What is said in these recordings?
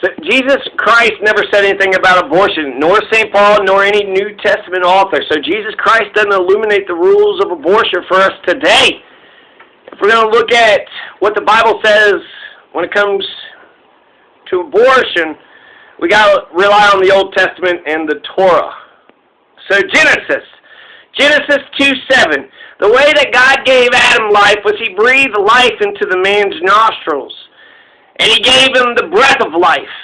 So Jesus Christ never said anything about abortion, nor St. Paul, nor any New Testament author. So Jesus Christ doesn't illuminate the rules of abortion for us today. If we're going to look at what the Bible says when it comes to abortion, we got to rely on the Old Testament and the Torah. So Genesis 2:7. The way that God gave Adam life was he breathed life into the man's nostrils. And he gave him the breath of life.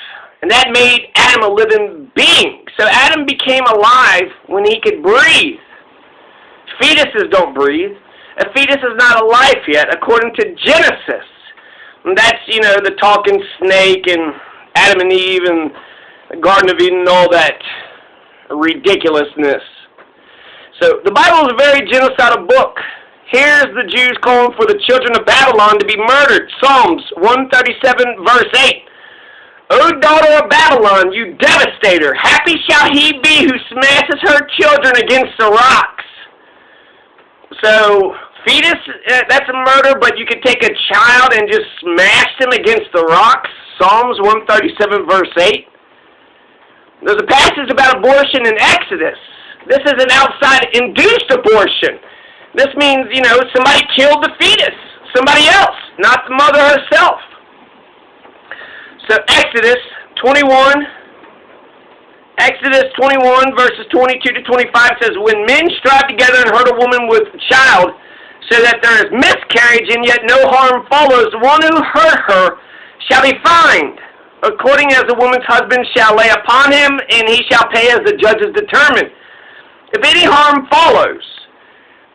And that made Adam a living being. So Adam became alive when he could breathe. Fetuses don't breathe. A fetus is not alive yet, according to Genesis. And that's, the talking snake and Adam and Eve and the Garden of Eden and all that ridiculousness. So the Bible is a very genocidal book. Here's the Jews calling for the children of Babylon to be murdered. Psalms 137, verse 8. O daughter of Babylon, you devastator, happy shall he be who smashes her children against the rocks. So, fetus, that's a murder, but you can take a child and just smash them against the rocks. Psalms 137, verse 8. There's a passage about abortion in Exodus. This is an outside-induced abortion. This means, somebody killed the fetus. Somebody else, not the mother herself. So Exodus 21, verses 22 to 25 says, When men strive together and hurt a woman with child, so that there is miscarriage and yet no harm follows, the one who hurt her shall be fined, according as the woman's husband shall lay upon him, and he shall pay as the judges determine. If any harm follows,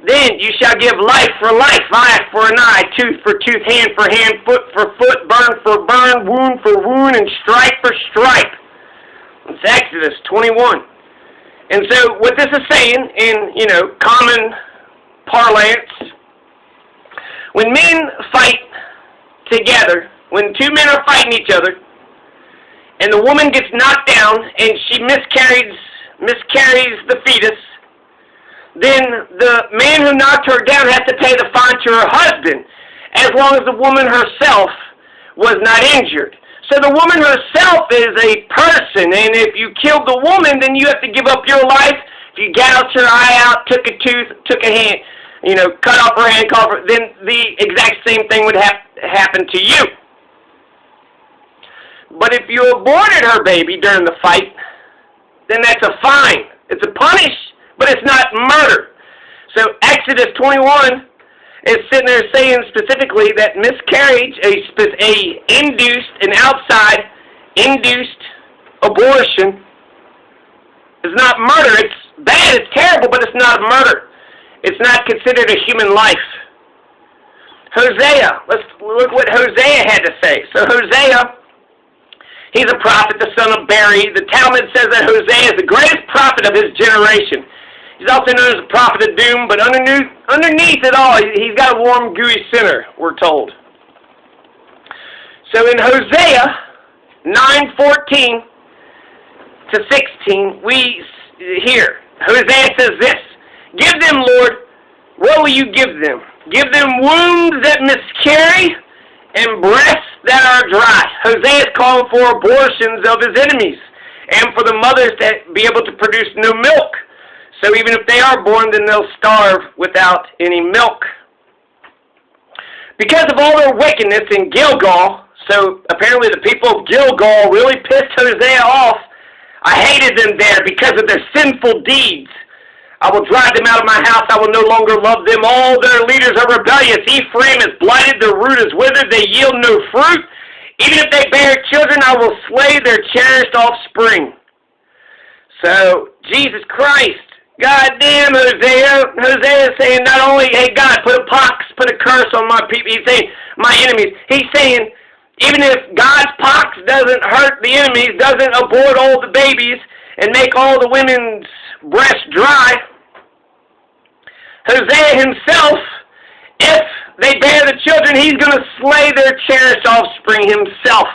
then you shall give life for life, eye for an eye, tooth for tooth, hand for hand, foot for foot, burn for burn, wound for wound, and stripe for stripe. It's Exodus 21. And so what this is saying in, common parlance, when men fight together, when two men are fighting each other, and the woman gets knocked down and she miscarries the fetus, then the man who knocked her down has to pay the fine to her husband, as long as the woman herself was not injured. So the woman herself is a person, and if you killed the woman, then you have to give up your life. If you gouged her eye out, took a tooth, took a hand, cut off her hand, then the exact same thing would happen to you. But if you aborted her baby during the fight, then that's a fine. It's a punish, but it's not murder. So Exodus 21 is sitting there saying specifically that miscarriage, an outside induced abortion, is not murder. It's bad, it's terrible, but it's not murder. It's not considered a human life. Hosea, let's look what Hosea had to say. So Hosea, he's a prophet, the son of Beri. The Talmud says that Hosea is the greatest prophet of his generation. He's also known as the prophet of doom, but underneath it all, he's got a warm, gooey center, we're told. So in Hosea 9:14 to 16, we hear, Hosea says this, Give them, Lord, what will you give them? Give them wombs that miscarry and breasts that are dry. Hosea is calling for abortions of his enemies and for the mothers to be able to produce no milk. So even if they are born, then they'll starve without any milk. Because of all their wickedness in Gilgal, so apparently the people of Gilgal really pissed Hosea off. I hated them there because of their sinful deeds. I will drive them out of my house. I will no longer love them. All their leaders are rebellious. Ephraim is blighted. Their root is withered. They yield no fruit. Even if they bear children, I will slay their cherished offspring. So, Jesus Christ, goddamn Hosea. Hosea is saying not only, hey God, put a pox, put a curse on my people. He's saying, my enemies. He's saying, even if God's pox doesn't hurt the enemies, doesn't abort all the babies, and make all the women's breasts dry, Hosea himself, if they bear the children, he's going to slay their cherished offspring himself.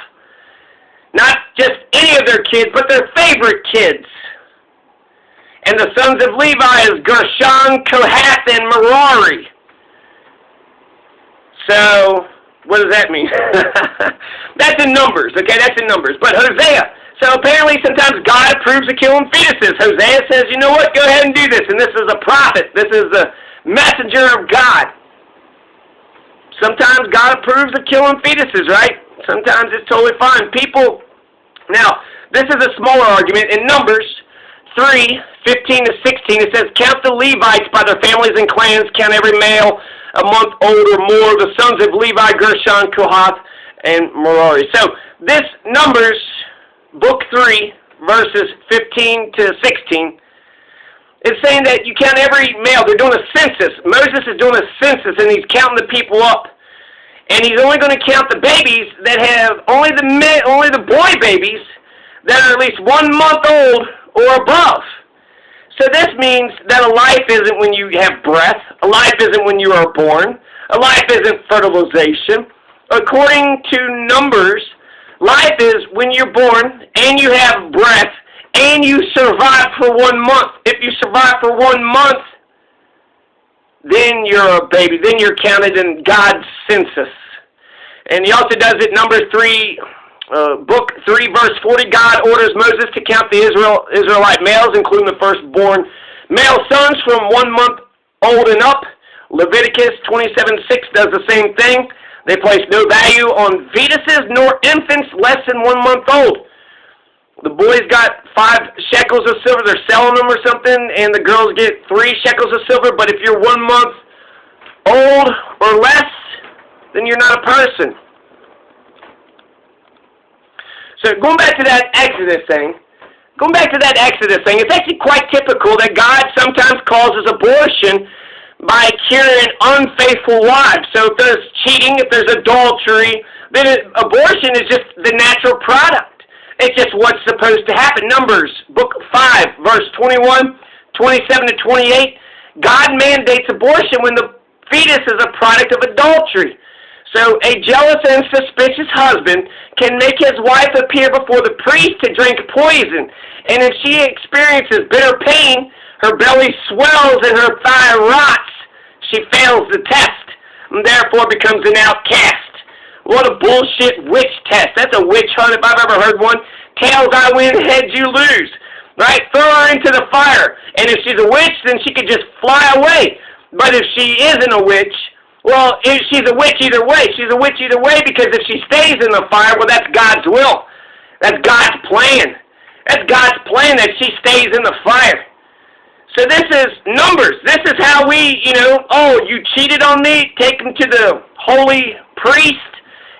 Not just any of their kids, but their favorite kids. And the sons of Levi is Gershon, Kohath, and Merari. So, What does that mean? That's in Numbers, okay? That's in Numbers. But Hosea. So apparently sometimes God approves of killing fetuses. Hosea says, you know what, go ahead and do this. And this is a prophet. This is the messenger of God. Sometimes God approves of killing fetuses, right? Sometimes it's totally fine. People, now, this is a smaller argument. In Numbers 3:15 to 16, it says, count the Levites by their families and clans, count every male a month old or more, the sons of Levi, Gershon, Kohath, and Merari. So this Numbers, book 3, verses 15 to 16, is saying that you count every male. They're doing a census. Moses is doing a census, and he's counting the people up. And he's only going to count the babies that have, only the boy babies that are at least 1 month old or above. So this means that a life isn't when you have breath. A life isn't when you are born. A life isn't fertilization. According to Numbers, life is when you're born and you have breath and you survive for 1 month. If you survive for 1 month, then you're a baby. Then you're counted in God's census. And he also does it, Numbers 3, book 3, verse 40. God orders Moses to count the Israelite males, including the firstborn male sons from 1 month old and up. Leviticus 27:6 does the same thing. They place no value on fetuses nor infants less than 1 month old. The boys got 5 shekels of silver. They're selling them or something, and the girls get 3 shekels of silver. But if you're 1 month old or less, then you're not a person. So going back to that Exodus thing, it's actually quite typical that God sometimes causes abortion by carrying unfaithful wives. So if there's cheating, if there's adultery, then abortion is just the natural product. It's just what's supposed to happen. Numbers, book 5, verse 21, 27 to 28. God mandates abortion when the fetus is a product of adultery. So a jealous and suspicious husband can make his wife appear before the priest to drink poison. And if she experiences bitter pain, her belly swells and her thigh rots. She fails the test and therefore becomes an outcast. What a bullshit witch test. That's a witch hunt if I've ever heard one. Tails I win, heads you lose. Right? Throw her into the fire. And if she's a witch, then she could just fly away. But if she isn't a witch, well, she's a witch either way. She's a witch either way because if she stays in the fire, well, that's God's will. That's God's plan. That's God's plan that she stays in the fire. So this is Numbers. This is how we, oh, you cheated on me? Take him to the holy priest.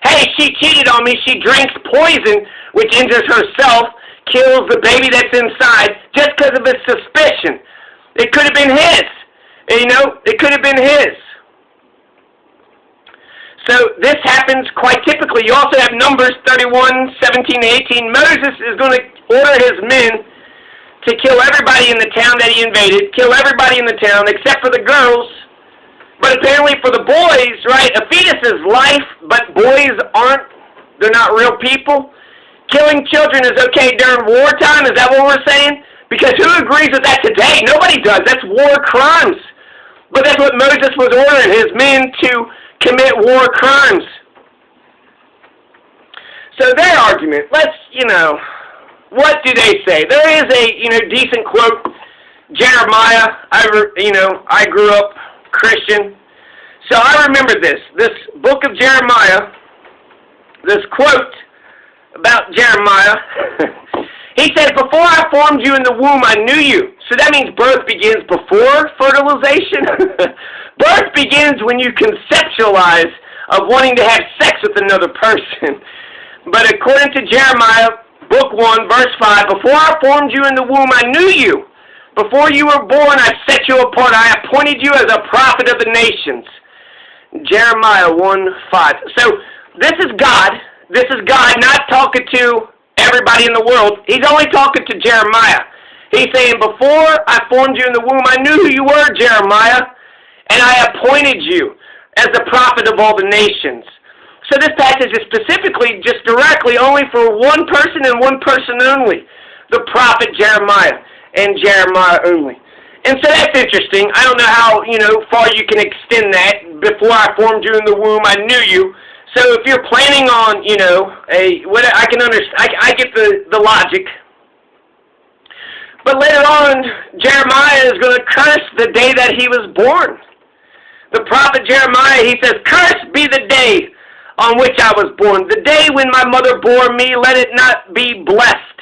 Hey, she cheated on me. She drinks poison, which injures herself, kills the baby that's inside, just because of his suspicion. It could have been his. It could have been his. So this happens quite typically. You also have Numbers 31, 17, 18. Moses is going to order his men to kill everybody in the town that he invaded, kill everybody in the town except for the girls. But apparently for the boys, right, a fetus is life, but boys they're not real people. Killing children is okay during wartime, is that what we're saying? Because who agrees with that today? Nobody does. That's war crimes. But that's what Moses was ordering his men to commit war crimes. So their argument, what do they say? There is a, decent quote. Jeremiah, I grew up Christian. So I remember this book of Jeremiah, this quote about Jeremiah. He says, before I formed you in the womb, I knew you. So that means birth begins before fertilization. Birth begins when you conceptualize of wanting to have sex with another person. But according to Jeremiah, book 1, verse 5, before I formed you in the womb, I knew you. Before you were born, I set you apart. I appointed you as a prophet of the nations. Jeremiah 1:5. So this is God. This is God not talking to everybody in the world. He's only talking to Jeremiah. He's saying, before I formed you in the womb, I knew who you were, Jeremiah, and I appointed you as the prophet of all the nations. So this passage is specifically, just directly, only for one person and one person only, the prophet Jeremiah, and Jeremiah only. And so that's interesting. I don't know how, far you can extend that. Before I formed you in the womb, I knew you. So if you're planning on, I can understand, I get the logic. But later on, Jeremiah is going to curse the day that he was born. The prophet Jeremiah, he says, "Cursed be the day on which I was born. The day when my mother bore me, let it not be blessed.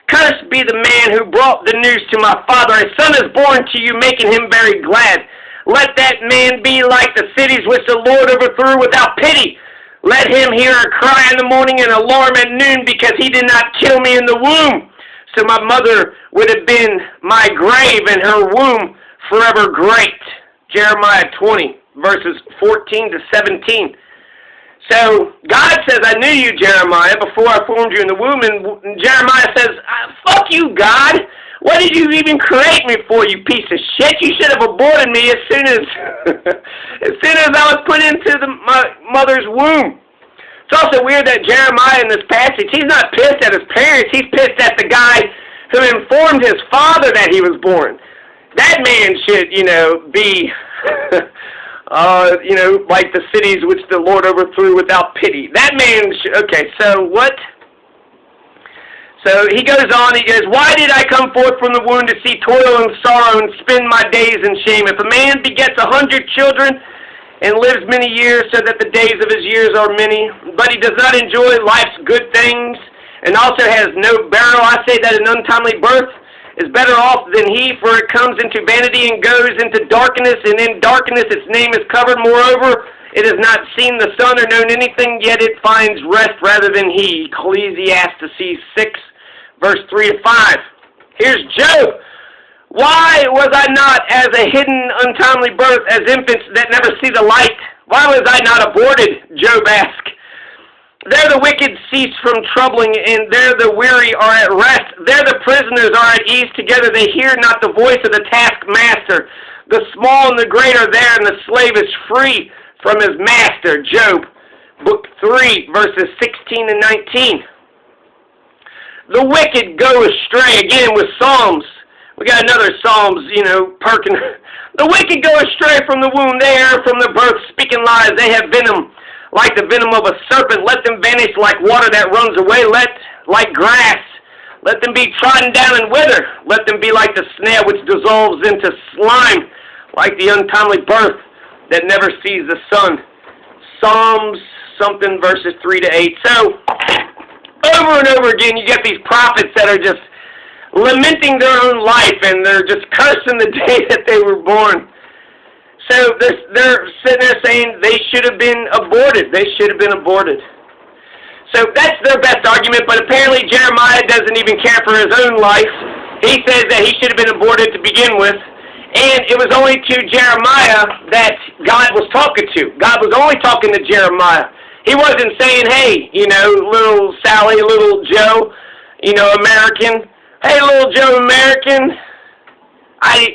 Cursed be the man who brought the news to my father. A son is born to you, making him very glad. Let that man be like the cities which the Lord overthrew without pity. Let him hear a cry in the morning and alarm at noon, because he did not kill me in the womb. So my mother would have been my grave, and her womb forever great." Jeremiah 20, verses 14 to 17. So God says, "I knew you, Jeremiah, before I formed you in the womb." And Jeremiah says, "Fuck you, God. What did you even create me for, you piece of shit? You should have aborted me as soon as I was put into my mother's womb." It's also weird that Jeremiah in this passage, he's not pissed at his parents. He's pissed at the guy who informed his father that he was born. That man should, be, like the cities which the Lord overthrew without pity. That man should, okay, so what? So he goes on, he goes, "Why did I come forth from the womb to see toil and sorrow and spend my days in shame? If a man begets 100 children and lives many years, so that the days of his years are many, but he does not enjoy life's good things, and also has no burial, I say that an untimely birth is better off than he, for it comes into vanity and goes into darkness, and in darkness its name is covered. Moreover, it has not seen the sun or known anything, yet it finds rest rather than he." Ecclesiastes 6, verse 3 to 5. Here's Job. "Why was I not as a hidden untimely birth, as infants that never see the light? Why was I not aborted?" Job asked. "There the wicked cease from troubling, and there the weary are at rest. There the prisoners are at ease together. They hear not the voice of the taskmaster. The small and the great are there, and the slave is free from his master." Job, book 3, verses 16 and 19. "The wicked go astray," again with Psalms. We got another Psalms, perking. "The wicked go astray from the womb. They err from the birth, speaking lies. They have venom like the venom of a serpent. Let them vanish like water that runs away. Like grass. Let them be trodden down and wither. Let them be like the snail which dissolves into slime, like the untimely birth that never sees the sun." Psalms something, verses 3 to 8. So, over and over again, you get these prophets that are just lamenting their own life, and they're just cursing the day that they were born. So they're sitting there saying they should have been aborted. They should have been aborted. So that's their best argument, but apparently Jeremiah doesn't even care for his own life. He says that he should have been aborted to begin with, and it was only to Jeremiah that God was talking to. God was only talking to Jeremiah. He wasn't saying, "Hey, little Sally, little Joe, American. Hey, little Joe American,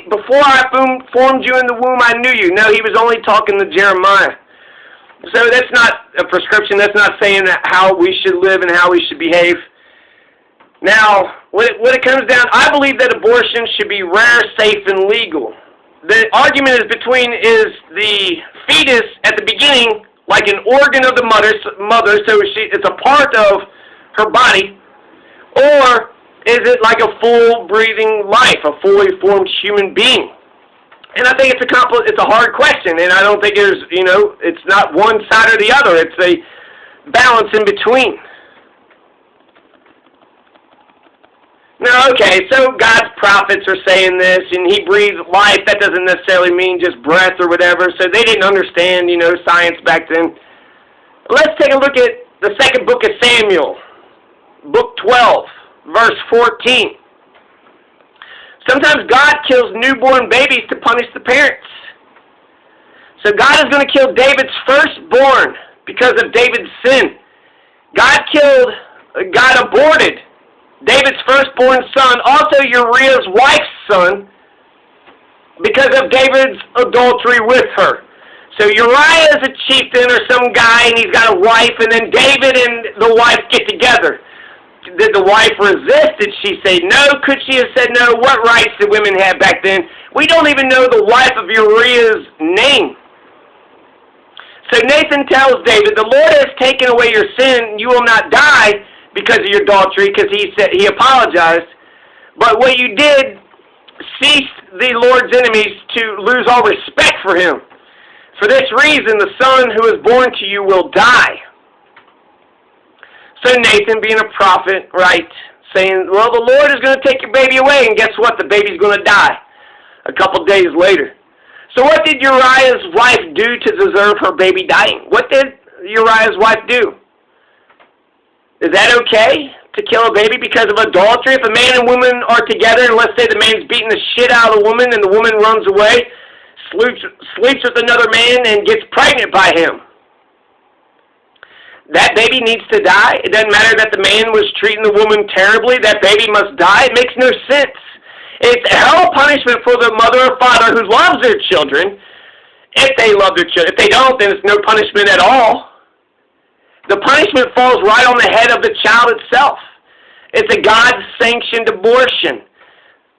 before I formed you in the womb, I knew you." No, he was only talking to Jeremiah. So that's not a prescription. That's not saying how we should live and how we should behave. Now, when it comes down, I believe that abortion should be rare, safe, and legal. The argument is the fetus at the beginning, like an organ of the mother, so it's a part of her body, or is it like a full breathing life, a fully formed human being? And I think it's a hard question, and I don't think it's not one side or the other. It's a balance in between. Now, okay, so God's prophets are saying this, and he breathed life. That doesn't necessarily mean just breath or whatever, so they didn't understand, science back then. Let's take a look at the second book of Samuel, book 12. Verse 14. Sometimes God kills newborn babies to punish the parents. So God is going to kill David's firstborn because of David's sin. God aborted David's firstborn son, also Uriah's wife's son, because of David's adultery with her. So Uriah is a chieftain or some guy, and he's got a wife, and then David and the wife get together. Did the wife resist? Did she say no? Could she have said no? What rights did women have back then? We don't even know the wife of Uriah's name. So Nathan tells David, the Lord has taken away your sin. You will not die because of your adultery, because he apologized. But what you did ceased the Lord's enemies to lose all respect for him. For this reason, the son who is born to you will die. So Nathan, being a prophet, right, saying, well, the Lord is going to take your baby away, and guess what? The baby's going to die a couple days later. So what did Uriah's wife do to deserve her baby dying? What did Uriah's wife do? Is that okay to kill a baby because of adultery? If a man and woman are together, and let's say the man's beating the shit out of the woman, and the woman runs away, sleeps with another man, and gets pregnant by him, that baby needs to die? It doesn't matter that the man was treating the woman terribly. That baby must die? It makes no sense. It's hell punishment for the mother or father who loves their children, if they love their children. If they don't, then it's no punishment at all. The punishment falls right on the head of the child itself. It's a God-sanctioned abortion.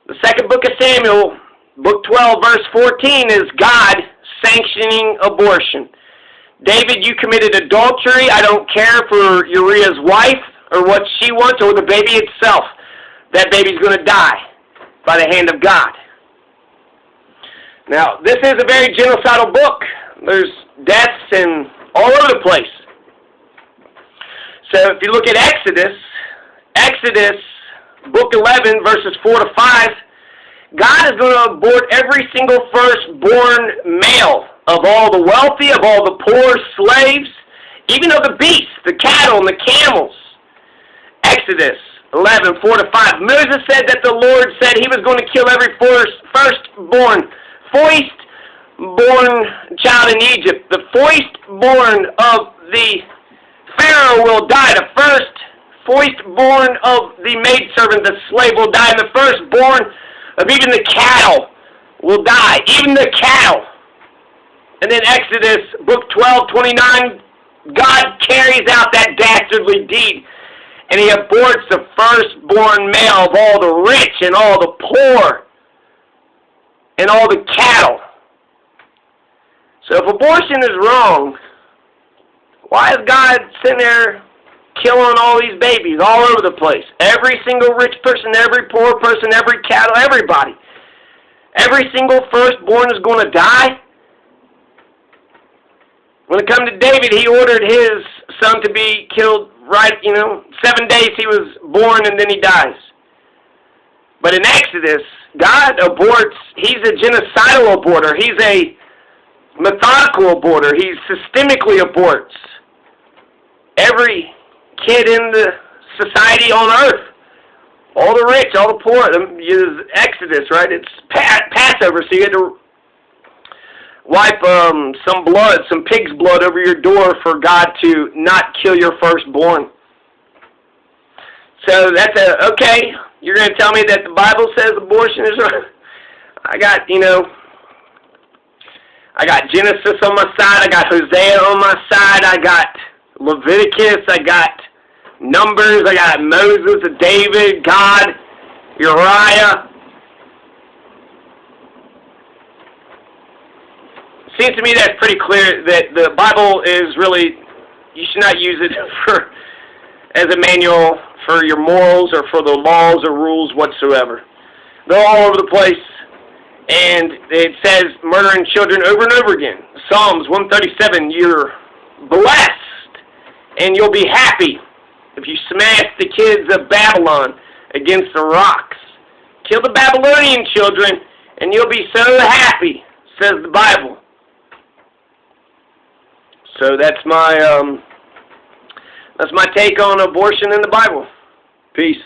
The second book of Samuel, book 12, verse 14, is God sanctioning abortion. David, you committed adultery. I don't care for Uriah's wife or what she wants or the baby itself. That baby's going to die by the hand of God. Now, this is a very genocidal book. There's deaths and all over the place. So if you look at Exodus, book 11, verses 4 to 5, God is going to abort every single firstborn male of all the wealthy, of all the poor slaves, even of the beasts, the cattle, and the camels. Exodus 11, 4 to 5. Moses said that the Lord said he was going to kill every firstborn child in Egypt. The firstborn of the Pharaoh will die. The firstborn of the maidservant, the slave, will die. And the firstborn of even the cattle will die. Even the cattle. And then Exodus, book 12, 29, God carries out that dastardly deed. And he aborts the firstborn male of all the rich and all the poor and all the cattle. So if abortion is wrong, why is God sitting there killing all these babies all over the place? Every single rich person, every poor person, every cattle, everybody. Every single firstborn is going to die. When it comes to David, he ordered his son to be killed 7 days he was born and then he dies. But in Exodus, God aborts. He's a genocidal aborter. He's a methodical aborter. He systemically aborts every kid in the society on earth. All the rich, all the poor. Is Exodus, right? It's Passover, so you had to wipe some blood, some pig's blood over your door for God to not kill your firstborn. So that's okay. You're going to tell me that the Bible says abortion is wrong? I got Genesis on my side. I got Hosea on my side. I got Leviticus. I got Numbers. I got Moses, David, God, Uriah. Seems to me that's pretty clear that the Bible is really, you should not use it as a manual for your morals or for the laws or rules whatsoever. They're all over the place, and it says murdering children over and over again. Psalms 137, you're blessed, and you'll be happy if you smash the kids of Babylon against the rocks. Kill the Babylonian children, and you'll be so happy, says the Bible. So that's my take on abortion in the Bible. Peace.